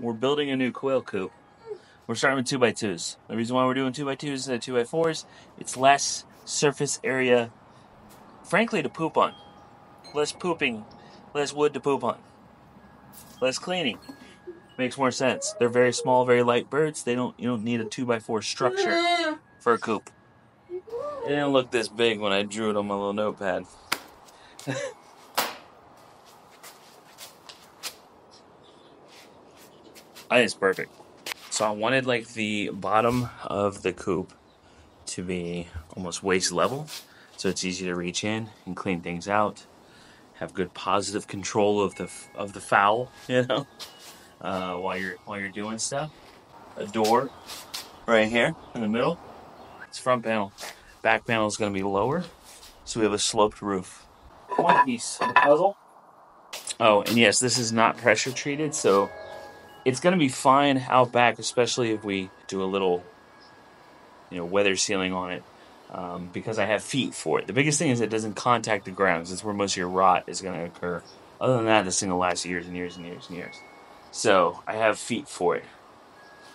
we're building a new quail coop. We're starting with 2x2s. The reason why we're doing 2x2s instead of 2x4s, it's less surface area, frankly, to poop on. Less pooping, less wood to poop on. Less cleaning. Makes more sense. They're very small, very light birds. You don't need a 2x4 structure for a coop. It didn't look this big when I drew it on my little notepad. I think it's perfect. So I wanted like the bottom of the coop to be almost waist level, so it's easy to reach in and clean things out. Have good positive control of the fowl, while you're doing stuff. A door right here in the middle. It's front panel. Back panel is going to be lower, so we have a sloped roof. One piece of the puzzle. Oh, and yes, this is not pressure treated, so it's going to be fine out back, especially if we do a little, weather sealing on it, because I have feet for it. The biggest thing is it doesn't contact the ground, because that's where most of your rot is going to occur. Other than that, this thing will last years and years and years and years. So I have feet for it.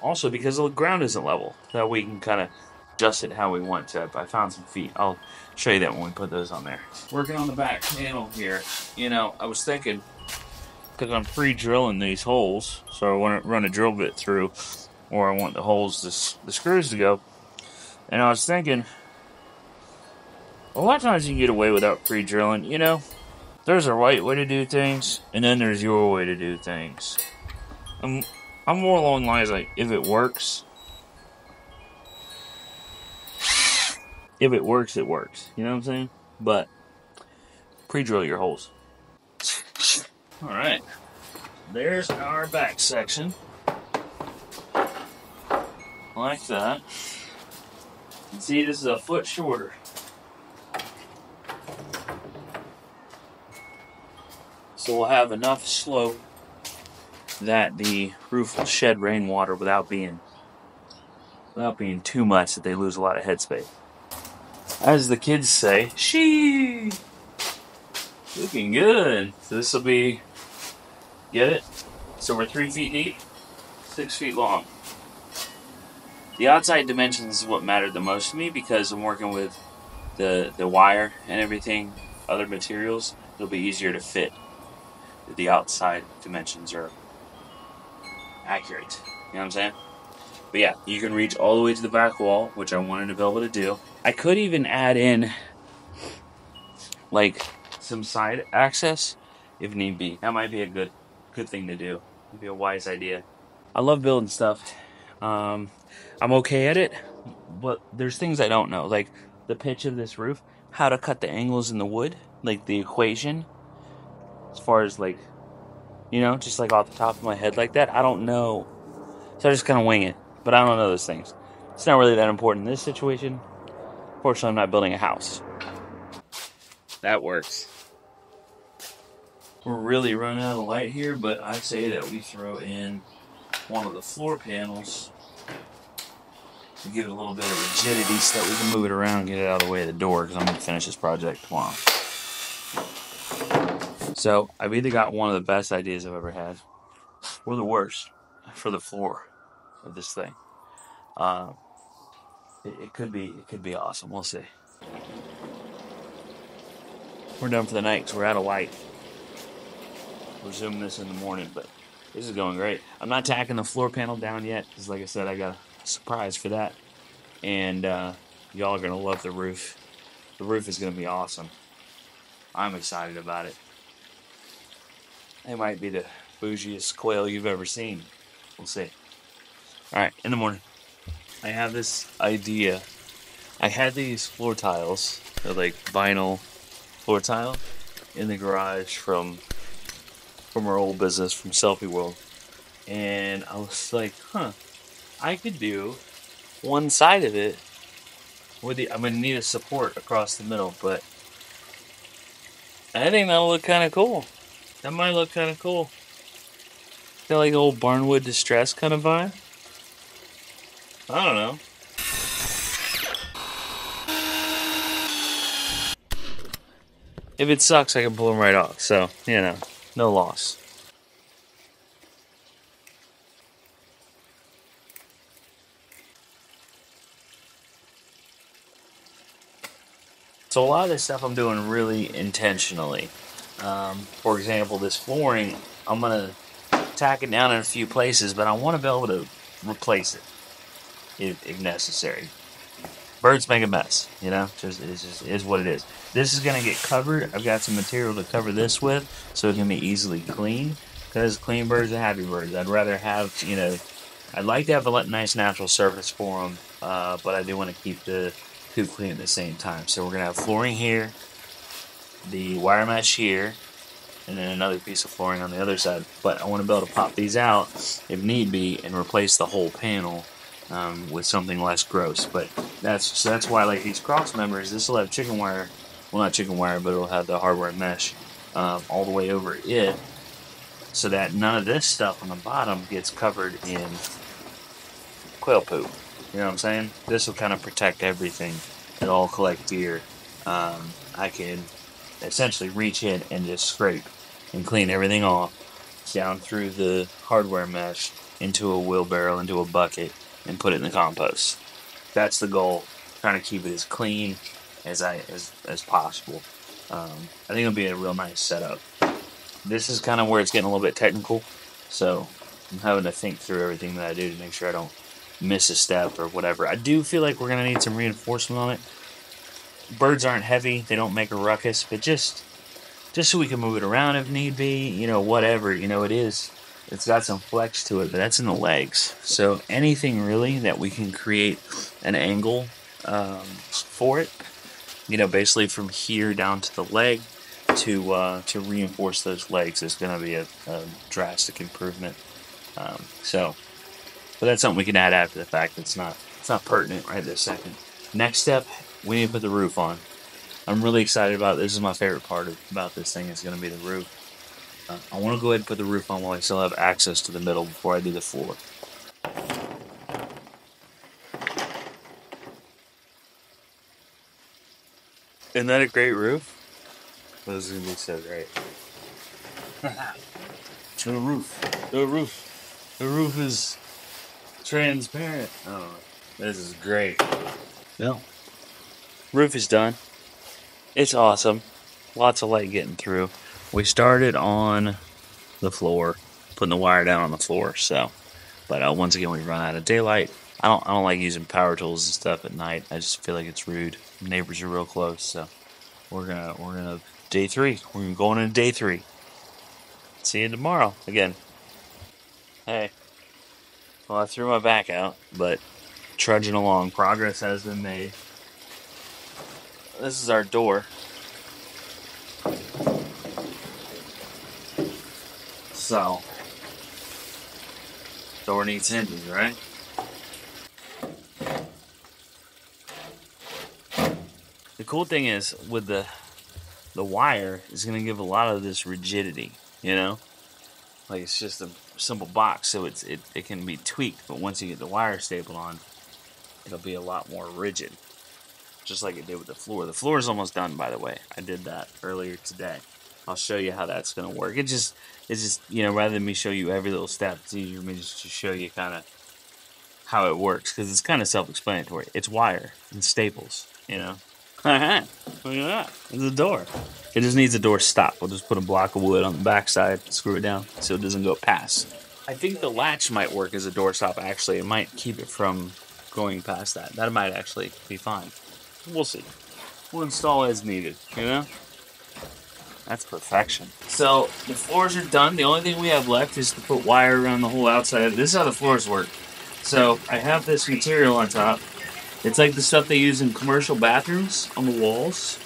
Also, because the ground isn't level, that we can kind of adjust it how we want to. I found some feet. I'll show you that when we put those on there. Working on the back panel here. I was thinking, because I'm pre-drilling these holes, so I want to run a drill bit through, or I want the holes, the screws to go. And I was thinking, a lot of times you can get away without pre-drilling. There's a right way to do things, and then there's your way to do things. I'm more along the lines like, if it works, it works. You know what I'm saying? But pre-drill your holes. All right. There's our back section. Like that. And see, this is a foot shorter. So we'll have enough slope that the roof will shed rainwater without being too much that they lose a lot of headspace. As the kids say, "She looking good." So this will be, get it? So we're 3 feet deep, 6 feet long. The outside dimensions is what mattered the most to me, because I'm working with the wire and everything, other materials. It'll be easier to fit. The outside dimensions are accurate. You know what I'm saying? But yeah, you can reach all the way to the back wall, which I wanted to be able to do. I could even add in like some side access if need be. That might be a good thing to do. It'd be a wise idea. I love building stuff. I'm okay at it, but there's things I don't know, like the pitch of this roof, how to cut the angles in the wood, like the equation, as far as like, just like off the top of my head like that. I don't know. So I just kind of wing it, but I don't know those things. It's not really that important in this situation. Fortunately, I'm not building a house. That works. We're really running out of light here, but I say that we throw in one of the floor panels to give it a little bit of rigidity so that we can move it around and get it out of the way of the door, because I'm going to finish this project tomorrow. So I've either got one of the best ideas I've ever had, or the worst for the floor of this thing. It could be awesome. We'll see. We're done for the night because we're out of light. We're zooming this in the morning, but this is going great. I'm not tacking the floor panel down yet, because like I said, I got a surprise for that. And y'all are going to love the roof. The roof is going to be awesome. I'm excited about it. It might be the bougiest quail you've ever seen. We'll see. Alright, in the morning. I have this idea. I had these floor tiles. They're like vinyl floor tile in the garage from our old business, from Selfie World. And I was like, I could do one side of it with I'm going to need a support across the middle, but I think that'll look kind of cool. That might look kind of cool. Got like old barnwood distress kind of vibe. I don't know. If it sucks, I can pull them right off. So, no loss. So a lot of this stuff I'm doing really intentionally. For example, this flooring, I'm gonna tack it down in a few places, but I want to be able to replace it if necessary. Birds make a mess, you know. Just is what it is. This is gonna get covered. I've got some material to cover this with, so it can be easily cleaned. Because clean birds are happy birds. I'd rather have, you know, I'd like to have a nice natural surface for them, but I do want to keep the coop clean at the same time. So we're gonna have flooring here, the wire mesh here, and then another piece of flooring on the other side. But I want to be able to pop these out if need be and replace the whole panel with something less gross. But that's why I like these cross members. This will have chicken wire, well, not chicken wire, but it'll have the hardware mesh all the way over it, so that none of this stuff on the bottom gets covered in quail poop. You know what I'm saying? This will kind of protect everything. It'll all collect here. I can essentially reach in and just scrape and clean everything off down through the hardware mesh into a wheelbarrow, into a bucket, and put it in the compost. That's the goal. Trying to keep it as clean as possible. I think it'll be a real nice setup. This is kind of where it's getting a little bit technical, so I'm having to think through everything that I do to make sure I don't miss a step or whatever. I do feel like we're going to need some reinforcement on it. Birds aren't heavy, they don't make a ruckus, but just so we can move it around if need be, you know, whatever, you know, it's got some flex to it, but that's in the legs. So anything really that we can create an angle for it, you know, basically from here down to the leg to reinforce those legs is going to be a drastic improvement. But that's something we can add after the fact. It's not pertinent right this second. Next step, we need to put the roof on. I'm really excited about it. This is my favorite part about this thing is going to be the roof. I want to go ahead and put the roof on while I still have access to the middle before I do the floor. Isn't that a great roof? This is going to be so great. The roof is transparent. Oh, this is great. No. Roof is done. It's awesome. Lots of light getting through. We started on the floor, putting the wire down on the floor. So, but once again, we run out of daylight. I don't like using power tools and stuff at night. I just feel like it's rude. Neighbors are real close, so we're gonna day 3. We're going into day 3. See you tomorrow again. Hey. Well, I threw my back out, but trudging along. Progress has been made. This is our door. So, door needs hinges, right? The cool thing is with the wire is going to give a lot of this rigidity, you know? Like it's just a simple box, so it can be tweaked, but once you get the wire stapled on, it'll be a lot more rigid. Just like it did with the floor. The floor is almost done, by the way. I did that earlier today. I'll show you how that's going to work. It's just, you know, rather than me show you every little step, it's easier for me just to show you kind of how it works, because it's kind of self-explanatory. It's wire and staples, you know. Look at that. It's a door. It just needs a door stop. We'll just put a block of wood on the backside, screw it down so it doesn't go past. I think the latch might work as a door stop, actually. It might keep it from going past that. That might actually be fine. We'll see. We'll install as needed, you know? That's perfection. So, the floors are done. The only thing we have left is to put wire around the whole outside. This is how the floors work. So, I have this material on top. It's like the stuff they use in commercial bathrooms on the walls.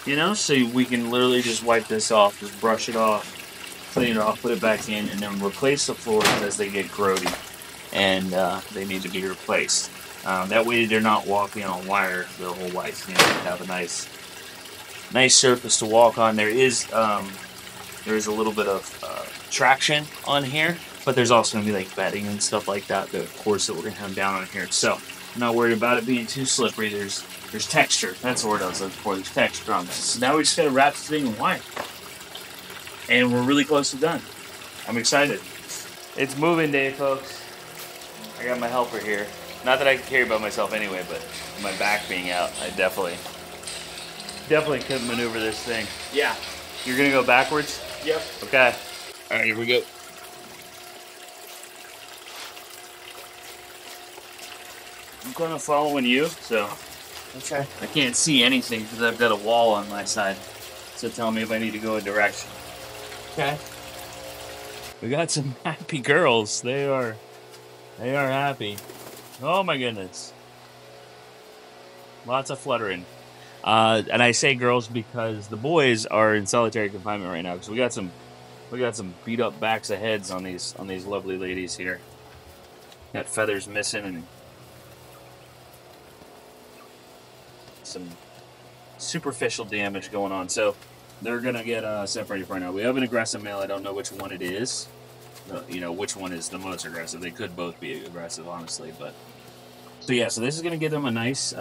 You know? So, we can literally just wipe this off, just brush it off, clean it off, put it back in, and then replace the floors as they get grody. And they need to be replaced. That way they're not walking on wire the whole life. You know, they have a nice surface to walk on. There is a little bit of traction on here, but there's also going to be like bedding and stuff like that, the course that we're going to have down on here. So I'm not worried about it being too slippery. There's texture. That's the word I was looking for. There's texture on this. So now we just got to wrap this thing in wire. And we're really close to done. I'm excited. It's moving day, folks. I got my helper here. Not that I can carry by myself anyway, but my back being out, I definitely Definitely couldn't maneuver this thing. Yeah. You're gonna go backwards? Yep. Okay. All right, here we go. I'm kind of following you, so Okay. I can't see anything because I've got a wall on my side. So tell me if I need to go a direction. Okay. We got some happy girls. They are happy. Oh my goodness. Lots of fluttering. And I say girls because the boys are in solitary confinement right now because we got some beat up backs of heads on these lovely ladies here. Got feathers missing and some superficial damage going on. So they're gonna get separated right now. We have an aggressive male. I don't know which one it is. You know which one is the most aggressive. They could both be aggressive, honestly, but. So yeah, so this is going to give them a nice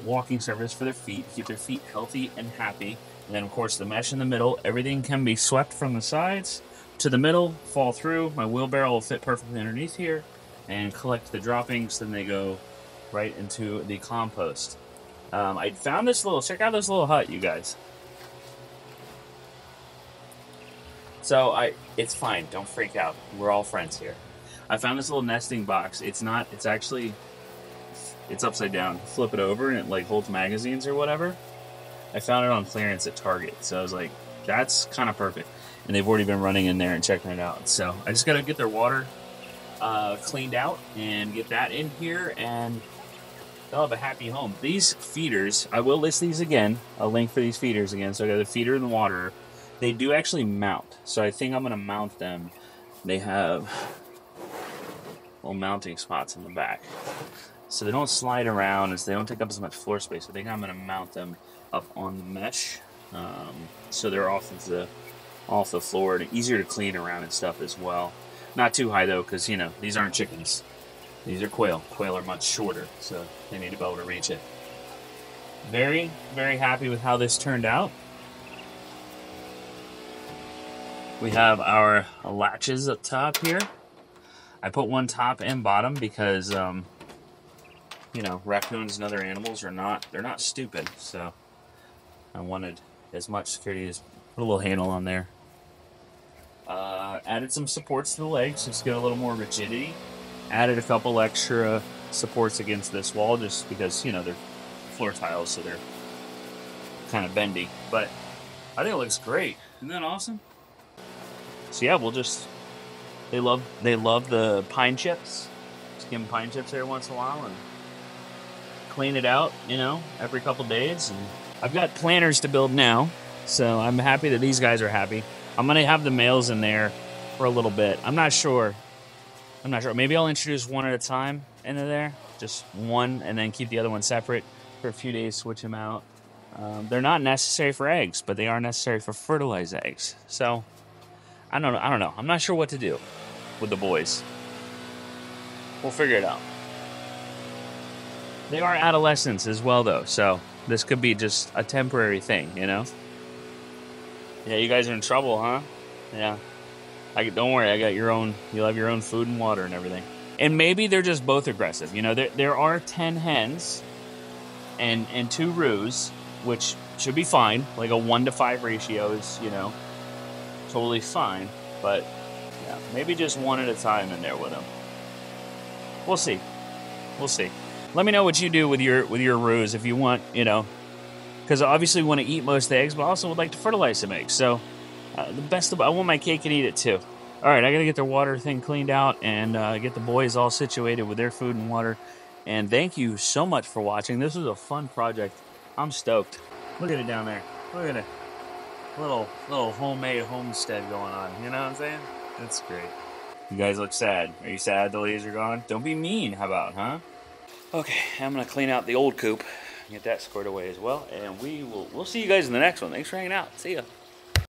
walking surface for their feet, keep their feet healthy and happy. And then of course the mesh in the middle, everything can be swept from the sides to the middle, fall through. My wheelbarrow will fit perfectly underneath here and collect the droppings. Then they go right into the compost. I found this check out this little hut, you guys. So it's fine, don't freak out. We're all friends here. I found this little nesting box. It's upside down. Flip it over and it like holds magazines or whatever. I found it on clearance at Target, so I was like, that's kind of perfect. And they've already been running in there and checking it out. So I just gotta get their water cleaned out and get that in here, and they'll have a happy home. These feeders, I will list these again. A link for these feeders again. So I got the feeder and the water. They do actually mount, so I think I'm gonna mount them. They have little mounting spots in the back. So they don't slide around, as they don't take up as much floor space. I think I'm going to mount them up on the mesh, so they're off the floor and easier to clean around and stuff as well. Not too high though, because you know these aren't chickens; these are quail. Quail are much shorter, so they need to be able to reach it. Very, very happy with how this turned out. We have our latches up top here. I put one top and bottom because. You know, raccoons and other animals they're not stupid, so I wanted as much security as put a little handle on there. Added some supports to the legs just to get a little more rigidity. Added a couple extra supports against this wall just because, you know, they're floor tiles, so they're kind of bendy. But I think it looks great. Isn't that awesome? So yeah, they love the pine chips. Just give them pine chips every once in a while and clean it out, you know, every couple days. And I've got planters to build now, so I'm happy that these guys are happy. I'm gonna have the males in there for a little bit. I'm not sure. Maybe I'll introduce one at a time into there, just one, and then keep the other one separate for a few days. Switch them out. They're not necessary for eggs, but they are necessary for fertilized eggs. So I don't know. I'm not sure what to do with the boys. We'll figure it out. They are adolescents as well, though, so this could be just a temporary thing, you know? Yeah, you guys are in trouble, huh? Yeah. Don't worry, you'll have your own food and water and everything. And maybe they're just both aggressive. You know, there are 10 hens and 2 roos, which should be fine. Like a 1-to-5 ratio is, you know, totally fine. But, yeah, maybe just one at a time in there with them. We'll see. Let me know what you do with your roos if you want, you know, because obviously we want to eat most of the eggs, but also would like to fertilize some eggs. So I want my cake and eat it too. All right, I got to get the water thing cleaned out and get the boys all situated with their food and water. And thank you so much for watching. This was a fun project. I'm stoked. Look at it down there. Look at it. Little homemade homestead going on. You know what I'm saying? That's great. You guys look sad. Are you sad the ladies are gone? Don't be mean. How about, huh? Okay, I'm gonna clean out the old coop, get that squared away as well, and we'll see you guys in the next one. Thanks for hanging out. See ya.